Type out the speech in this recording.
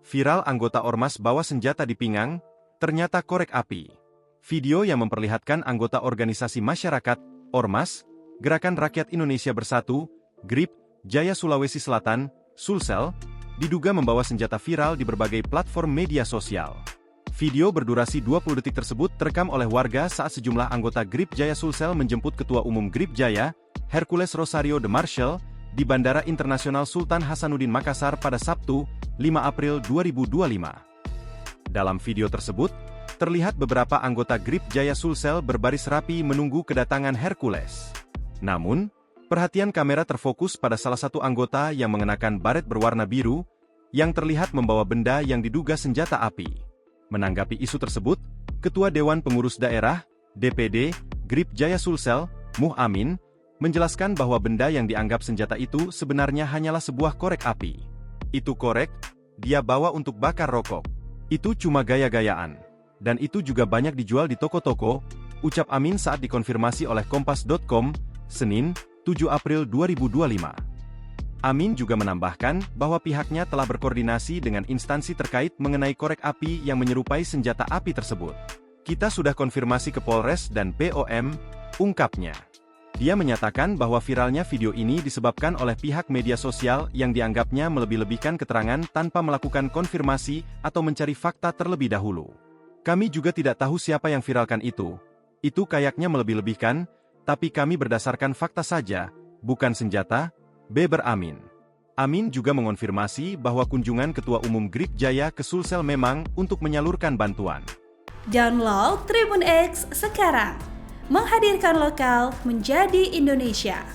Viral anggota Ormas bawa senjata di pinggang, ternyata korek api. Video yang memperlihatkan anggota organisasi masyarakat, Ormas, Gerakan Rakyat Indonesia Bersatu, GRIP, Jaya Sulawesi Selatan, Sulsel, diduga membawa senjata viral di berbagai platform media sosial. Video berdurasi 20 detik tersebut terekam oleh warga saat sejumlah anggota GRIP Jaya Sulsel menjemput Ketua Umum GRIP Jaya, Hercules Rosario de Marshall, di Bandara Internasional Sultan Hasanuddin Makassar pada Sabtu, 5 April 2025. Dalam video tersebut, terlihat beberapa anggota GRIP Jaya Sulsel berbaris rapi menunggu kedatangan Hercules. Namun, perhatian kamera terfokus pada salah satu anggota yang mengenakan baret berwarna biru, yang terlihat membawa benda yang diduga senjata api. Menanggapi isu tersebut, Ketua Dewan Pengurus Daerah, DPD, GRIP Jaya Sulsel, Muh Amin, menjelaskan bahwa benda yang dianggap senjata itu sebenarnya hanyalah sebuah korek api. Itu korek, dia bawa untuk bakar rokok. Itu cuma gaya-gayaan. Dan itu juga banyak dijual di toko-toko, ucap Amin saat dikonfirmasi oleh Kompas.com, Senin, 7 April 2025. Amin juga menambahkan bahwa pihaknya telah berkoordinasi dengan instansi terkait mengenai korek api yang menyerupai senjata api tersebut. Kita sudah konfirmasi ke Polres dan POM, ungkapnya. Dia menyatakan bahwa viralnya video ini disebabkan oleh pihak media sosial yang dianggapnya melebih-lebihkan keterangan tanpa melakukan konfirmasi atau mencari fakta terlebih dahulu. Kami juga tidak tahu siapa yang viralkan itu. Itu kayaknya melebih-lebihkan, tapi kami berdasarkan fakta saja, bukan senjata, beber Amin. Amin juga mengonfirmasi bahwa kunjungan Ketua Umum GRIP Jaya ke Sulsel memang untuk menyalurkan bantuan. Download Tribun X sekarang, menghadirkan lokal menjadi Indonesia.